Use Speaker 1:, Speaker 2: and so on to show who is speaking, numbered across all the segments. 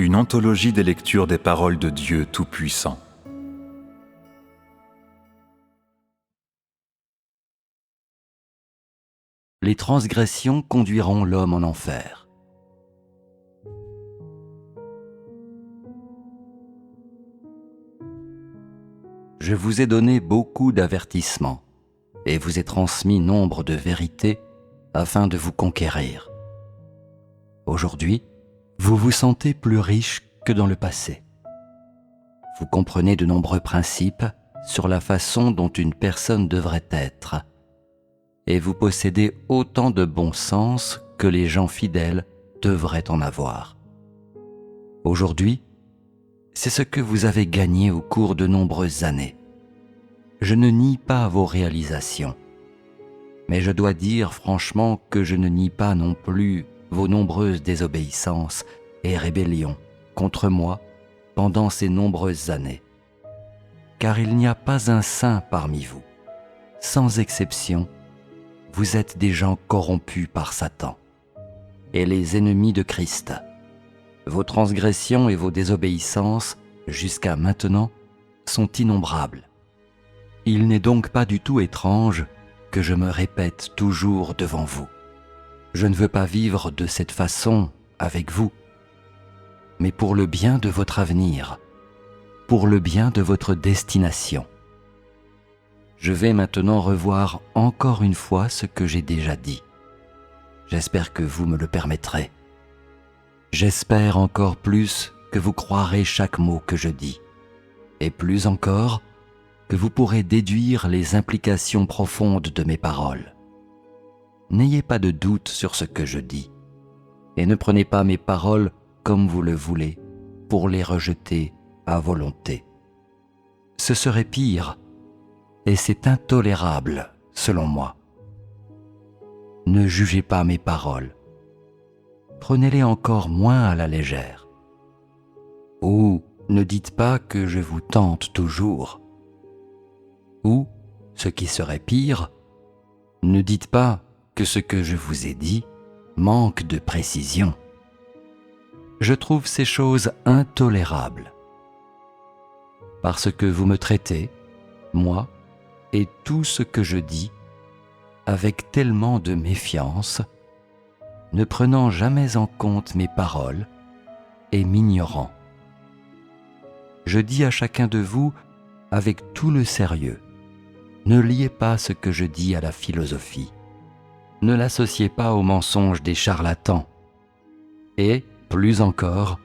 Speaker 1: Une anthologie des lectures des paroles de Dieu Tout-Puissant.
Speaker 2: Les transgressions conduiront l'homme en enfer. Je vous ai donné beaucoup d'avertissements et vous ai transmis nombre de vérités afin de vous conquérir. Aujourd'hui, vous vous sentez plus riche que dans le passé. Vous comprenez de nombreux principes sur la façon dont une personne devrait être, et vous possédez autant de bon sens que les gens fidèles devraient en avoir. Aujourd'hui, c'est ce que vous avez gagné au cours de nombreuses années. Je ne nie pas vos réalisations, mais je dois dire franchement que je ne nie pas non plus vos nombreuses désobéissances et rébellions contre moi pendant ces nombreuses années. Car il n'y a pas un saint parmi vous. Sans exception, vous êtes des gens corrompus par Satan et les ennemis de Christ. Vos transgressions et vos désobéissances, jusqu'à maintenant, sont innombrables. Il n'est donc pas du tout étrange que je me répète toujours devant vous. Je ne veux pas vivre de cette façon avec vous, mais pour le bien de votre avenir, pour le bien de votre destination. Je vais maintenant revoir encore une fois ce que j'ai déjà dit. J'espère que vous me le permettrez. J'espère encore plus que vous croirez chaque mot que je dis, et plus encore, que vous pourrez déduire les implications profondes de mes paroles. N'ayez pas de doute sur ce que je dis, et ne prenez pas mes paroles comme vous le voulez, pour les rejeter à volonté. Ce serait pire, et c'est intolérable, selon moi. Ne jugez pas mes paroles. Prenez-les encore moins à la légère. Ou ne dites pas que je vous tente toujours. Ou, ce qui serait pire, ne dites pas que ce que je vous ai dit manque de précision. Je trouve ces choses intolérables. Parce que vous me traitez, moi, et tout ce que je dis, avec tellement de méfiance, ne prenant jamais en compte mes paroles et m'ignorant. Je dis à chacun de vous avec tout le sérieux, ne liez pas ce que je dis à la philosophie. Ne l'associez pas aux mensonges des charlatans. Et, plus encore,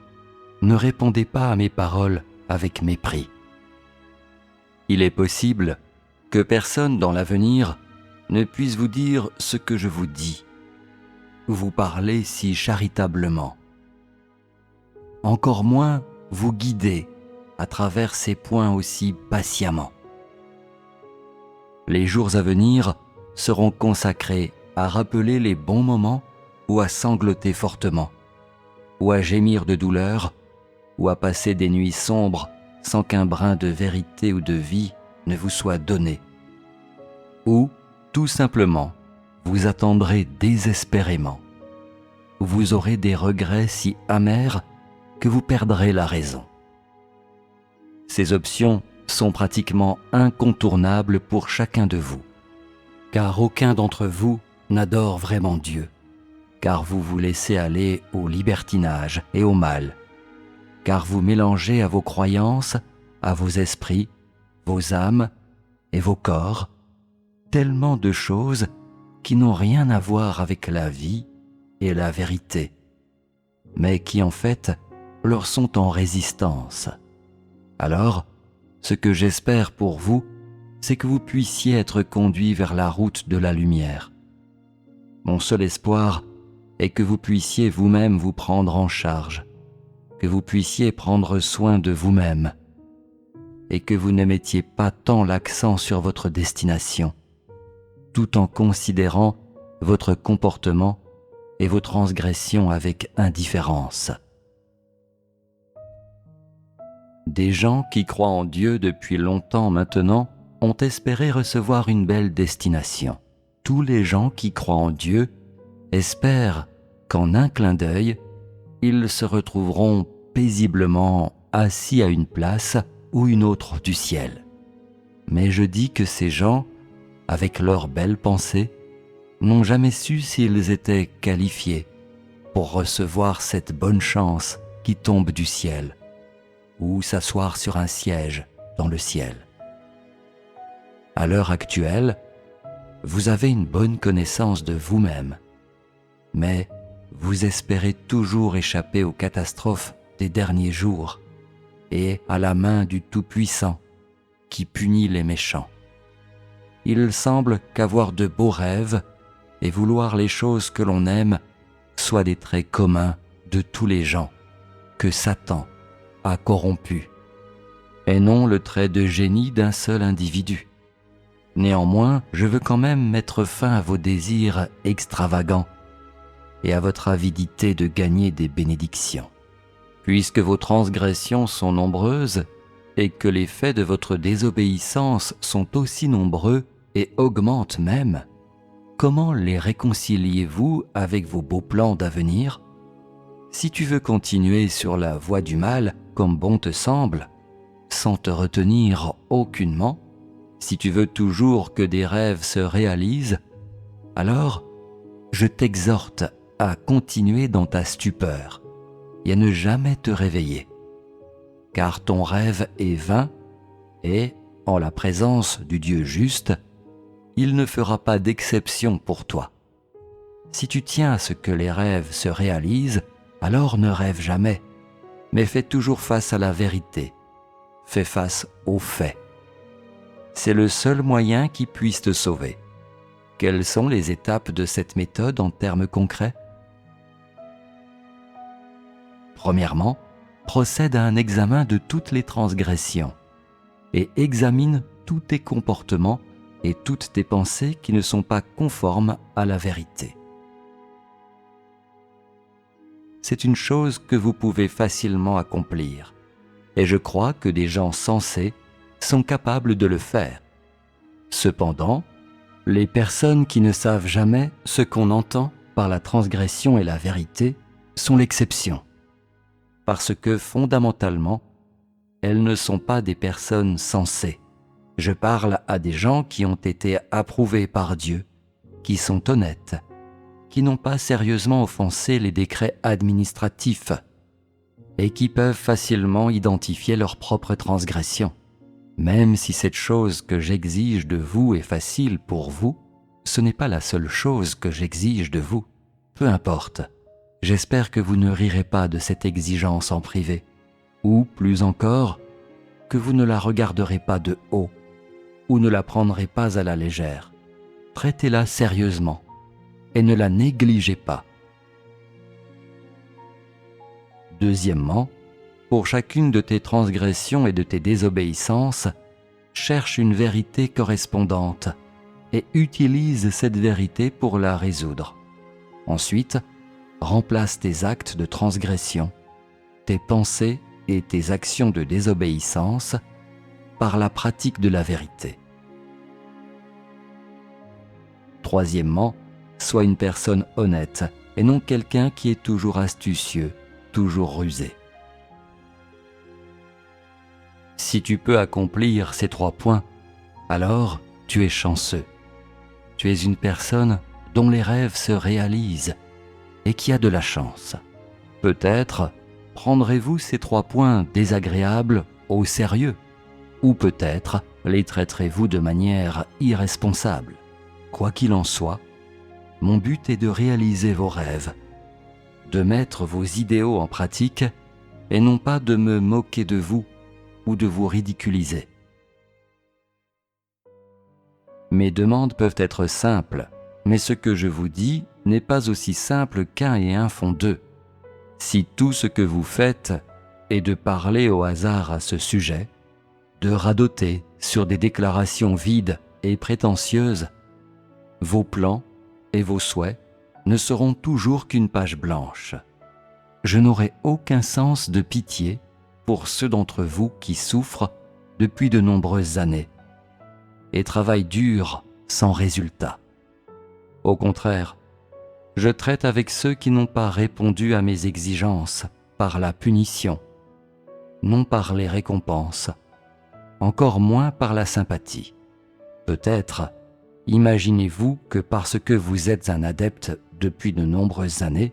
Speaker 2: ne répondez pas à mes paroles avec mépris. Il est possible que personne dans l'avenir ne puisse vous dire ce que je vous dis. Vous parlez si charitablement. Encore moins vous guider à travers ces points aussi patiemment. Les jours à venir seront consacrés à rappeler les bons moments ou à sangloter fortement, ou à gémir de douleur, ou à passer des nuits sombres sans qu'un brin de vérité ou de vie ne vous soit donné. Ou, tout simplement, vous attendrez désespérément. Vous aurez des regrets si amers que vous perdrez la raison. Ces options sont pratiquement incontournables pour chacun de vous, car aucun d'entre vous n'adore vraiment Dieu, car vous vous laissez aller au libertinage et au mal, car vous mélangez à vos croyances, à vos esprits, vos âmes et vos corps, tellement de choses qui n'ont rien à voir avec la vie et la vérité, mais qui en fait leur sont en résistance. Alors, ce que j'espère pour vous, c'est que vous puissiez être conduits vers la route de la lumière. Mon seul espoir est que vous puissiez vous-même vous prendre en charge, que vous puissiez prendre soin de vous-même, et que vous ne mettiez pas tant l'accent sur votre destination, tout en considérant votre comportement et vos transgressions avec indifférence. Des gens qui croient en Dieu depuis longtemps maintenant ont espéré recevoir une belle destination. Tous les gens qui croient en Dieu espèrent qu'en un clin d'œil, ils se retrouveront paisiblement assis à une place ou une autre du ciel. Mais je dis que ces gens, avec leurs belles pensées, n'ont jamais su s'ils étaient qualifiés pour recevoir cette bonne chance qui tombe du ciel, ou s'asseoir sur un siège dans le ciel. À l'heure actuelle, vous avez une bonne connaissance de vous-même, mais vous espérez toujours échapper aux catastrophes des derniers jours et à la main du Tout-Puissant qui punit les méchants. Il semble qu'avoir de beaux rêves et vouloir les choses que l'on aime soient des traits communs de tous les gens que Satan a corrompus, et non le trait de génie d'un seul individu. Néanmoins, je veux quand même mettre fin à vos désirs extravagants et à votre avidité de gagner des bénédictions. Puisque vos transgressions sont nombreuses et que les faits de votre désobéissance sont aussi nombreux et augmentent même, comment les réconciliez-vous avec vos beaux plans d'avenir? Si tu veux continuer sur la voie du mal comme bon te semble, sans te retenir aucunement, si tu veux toujours que des rêves se réalisent, alors je t'exhorte à continuer dans ta stupeur et à ne jamais te réveiller. Car ton rêve est vain et, en la présence du Dieu juste, il ne fera pas d'exception pour toi. Si tu tiens à ce que les rêves se réalisent, alors ne rêve jamais, mais fais toujours face à la vérité, fais face aux faits. C'est le seul moyen qui puisse te sauver. Quelles sont les étapes de cette méthode en termes concrets? Premièrement, procède à un examen de toutes les transgressions et examine tous tes comportements et toutes tes pensées qui ne sont pas conformes à la vérité. C'est une chose que vous pouvez facilement accomplir, et je crois que des gens sensés sont capables de le faire. Cependant, les personnes qui ne savent jamais ce qu'on entend par la transgression et la vérité sont l'exception, parce que fondamentalement, elles ne sont pas des personnes sensées. Je parle à des gens qui ont été approuvés par Dieu, qui sont honnêtes, qui n'ont pas sérieusement offensé les décrets administratifs et qui peuvent facilement identifier leurs propres transgressions. Même si cette chose que j'exige de vous est facile pour vous, ce n'est pas la seule chose que j'exige de vous. Peu importe, j'espère que vous ne rirez pas de cette exigence en privé, ou plus encore, que vous ne la regarderez pas de haut, ou ne la prendrez pas à la légère. Traitez-la sérieusement et ne la négligez pas. Deuxièmement, pour chacune de tes transgressions et de tes désobéissances, cherche une vérité correspondante et utilise cette vérité pour la résoudre. Ensuite, remplace tes actes de transgression, tes pensées et tes actions de désobéissance par la pratique de la vérité. Troisièmement, sois une personne honnête et non quelqu'un qui est toujours astucieux, toujours rusé. Si tu peux accomplir ces 3 points, alors tu es chanceux. Tu es une personne dont les rêves se réalisent et qui a de la chance. Peut-être prendrez-vous ces 3 points désagréables au sérieux, ou peut-être les traiterez-vous de manière irresponsable. Quoi qu'il en soit, mon but est de réaliser vos rêves, de mettre vos idéaux en pratique et non pas de me moquer de vous ou de vous ridiculiser. Mes demandes peuvent être simples, mais ce que je vous dis n'est pas aussi simple qu'1 et 1 font 2. Si tout ce que vous faites est de parler au hasard à ce sujet, de radoter sur des déclarations vides et prétentieuses, vos plans et vos souhaits ne seront toujours qu'une page blanche. Je n'aurai aucun sens de pitié pour ceux d'entre vous qui souffrent depuis de nombreuses années et travaillent dur sans résultat. Au contraire, je traite avec ceux qui n'ont pas répondu à mes exigences par la punition, non par les récompenses, encore moins par la sympathie. Peut-être imaginez-vous que parce que vous êtes un adepte depuis de nombreuses années,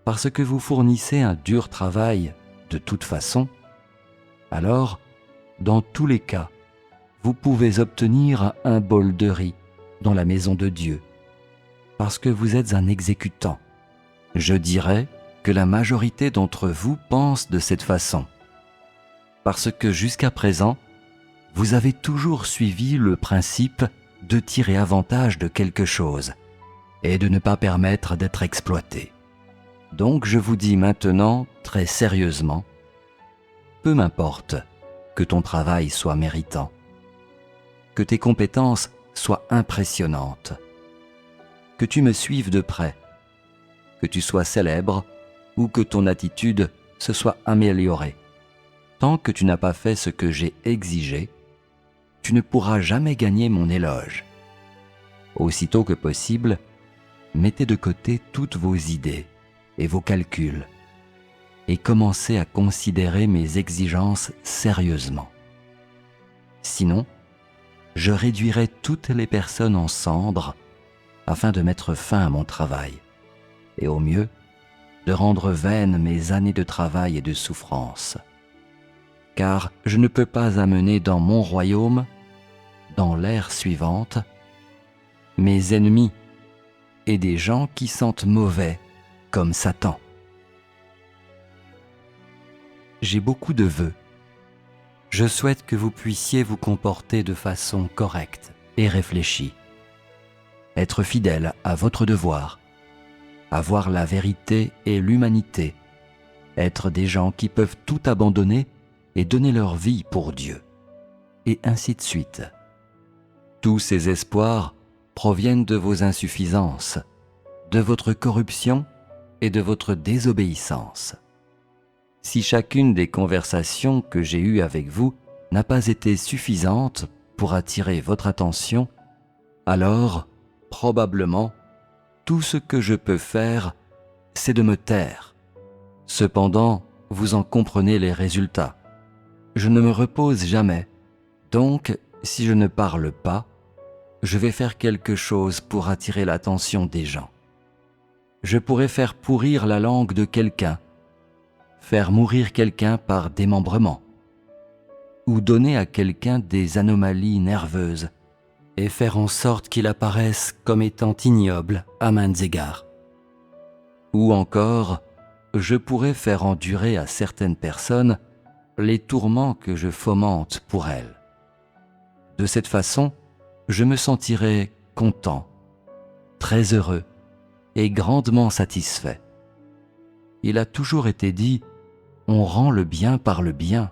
Speaker 2: parce que vous fournissez un dur travail de toute façon, alors, dans tous les cas, vous pouvez obtenir un bol de riz dans la maison de Dieu, parce que vous êtes un exécutant. Je dirais que la majorité d'entre vous pense de cette façon, parce que jusqu'à présent, vous avez toujours suivi le principe de tirer avantage de quelque chose et de ne pas permettre d'être exploité. Donc je vous dis maintenant très sérieusement, peu m'importe que ton travail soit méritant, que tes compétences soient impressionnantes, que tu me suives de près, que tu sois célèbre ou que ton attitude se soit améliorée. Tant que tu n'as pas fait ce que j'ai exigé, tu ne pourras jamais gagner mon éloge. Aussitôt que possible, mettez de côté toutes vos idées et vos calculs et commencez à considérer mes exigences sérieusement. Sinon, je réduirai toutes les personnes en cendres afin de mettre fin à mon travail et au mieux, de rendre vaines mes années de travail et de souffrance. Car je ne peux pas amener dans mon royaume, dans l'ère suivante, mes ennemis et des gens qui sentent mauvais comme Satan. J'ai beaucoup de vœux. Je souhaite que vous puissiez vous comporter de façon correcte et réfléchie, être fidèle à votre devoir, avoir la vérité et l'humanité, être des gens qui peuvent tout abandonner et donner leur vie pour Dieu, et ainsi de suite. Tous ces espoirs proviennent de vos insuffisances, de votre corruption et de votre désobéissance. Si chacune des conversations que j'ai eues avec vous n'a pas été suffisante pour attirer votre attention, alors, probablement, tout ce que je peux faire, c'est de me taire. Cependant, vous en comprenez les résultats. Je ne me repose jamais, donc si je ne parle pas, je vais faire quelque chose pour attirer l'attention des gens. Je pourrais faire pourrir la langue de quelqu'un, faire mourir quelqu'un par démembrement, ou donner à quelqu'un des anomalies nerveuses et faire en sorte qu'il apparaisse comme étant ignoble à maints égards. Ou encore, je pourrais faire endurer à certaines personnes les tourments que je fomente pour elles. De cette façon, je me sentirai content, très heureux et grandement satisfait. Il a toujours été dit, on rend le bien par le bien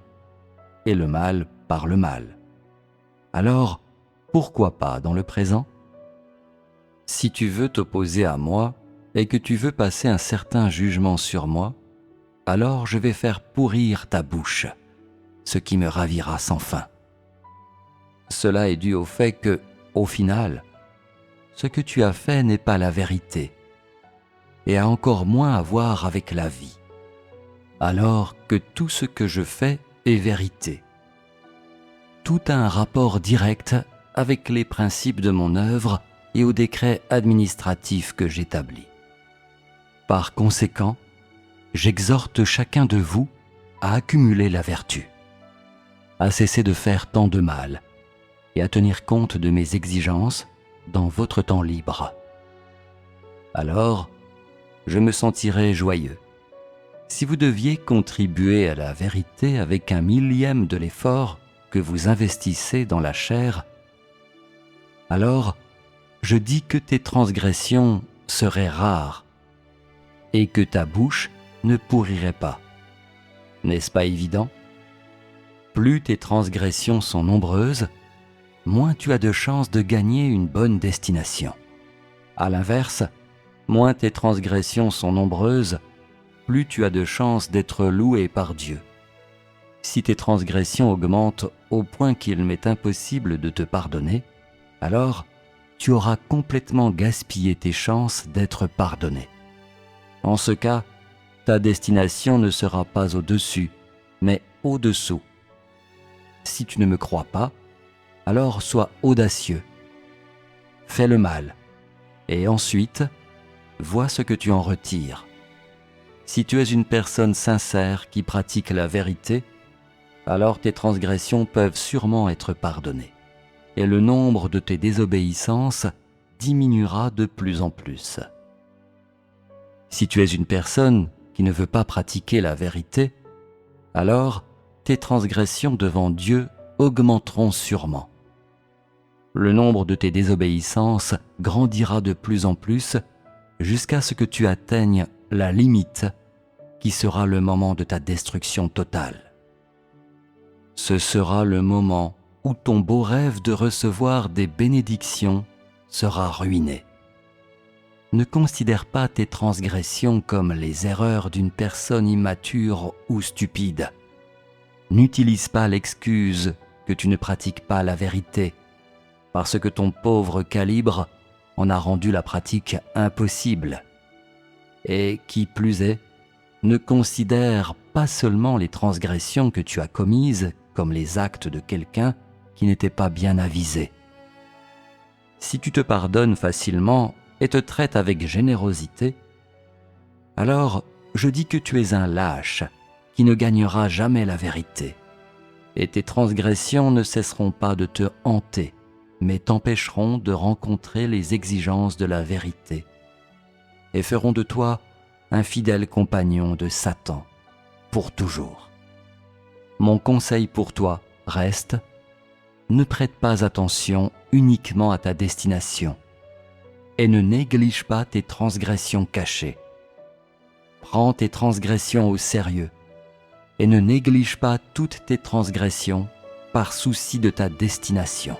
Speaker 2: et le mal par le mal. Alors, pourquoi pas dans le présent? Si tu veux t'opposer à moi et que tu veux passer un certain jugement sur moi, alors je vais faire pourrir ta bouche, ce qui me ravira sans fin. Cela est dû au fait que, au final, ce que tu as fait n'est pas la vérité et a encore moins à voir avec la vie, alors que tout ce que je fais est vérité. Tout a un rapport direct avec les principes de mon œuvre et aux décrets administratifs que j'établis. Par conséquent, j'exhorte chacun de vous à accumuler la vertu, à cesser de faire tant de mal et à tenir compte de mes exigences dans votre temps libre. Alors, je me sentirai joyeux. Si vous deviez contribuer à la vérité avec 1/1000 de l'effort que vous investissez dans la chair, alors je dis que tes transgressions seraient rares et que ta bouche ne pourrirait pas. N'est-ce pas évident? Plus tes transgressions sont nombreuses, moins tu as de chances de gagner une bonne destination. À l'inverse, moins tes transgressions sont nombreuses, plus tu as de chances d'être loué par Dieu. Si tes transgressions augmentent au point qu'il m'est impossible de te pardonner, alors tu auras complètement gaspillé tes chances d'être pardonné. En ce cas, Ta destination ne sera pas au-dessus, mais au-dessous. Si tu ne me crois pas, alors sois audacieux. Fais le mal, et ensuite, vois ce que tu en retires. Si tu es une personne sincère qui pratique la vérité, alors tes transgressions peuvent sûrement être pardonnées, et le nombre de tes désobéissances diminuera de plus en plus. Si tu es une personne qui ne veut pas pratiquer la vérité, alors tes transgressions devant Dieu augmenteront sûrement. Le nombre de tes désobéissances grandira de plus en plus jusqu'à ce que tu atteignes la limite qui sera le moment de ta destruction totale. Ce sera le moment où ton beau rêve de recevoir des bénédictions sera ruiné. Ne considère pas tes transgressions comme les erreurs d'une personne immature ou stupide. N'utilise pas l'excuse que tu ne pratiques pas la vérité, parce que ton pauvre calibre en a rendu la pratique impossible. Et qui plus est, ne considère pas seulement les transgressions que tu as commises comme les actes de quelqu'un qui n'était pas bien avisé. Si tu te pardonnes facilement et te traites avec générosité, alors je dis que tu es un lâche qui ne gagnera jamais la vérité, et tes transgressions ne cesseront pas de te hanter, mais t'empêcheront de rencontrer les exigences de la vérité, et feront de toi un fidèle compagnon de Satan pour toujours. Mon conseil pour toi reste: ne prête pas attention uniquement à ta destination et ne néglige pas tes transgressions cachées. Prends tes transgressions au sérieux et ne néglige pas toutes tes transgressions par souci de ta destination.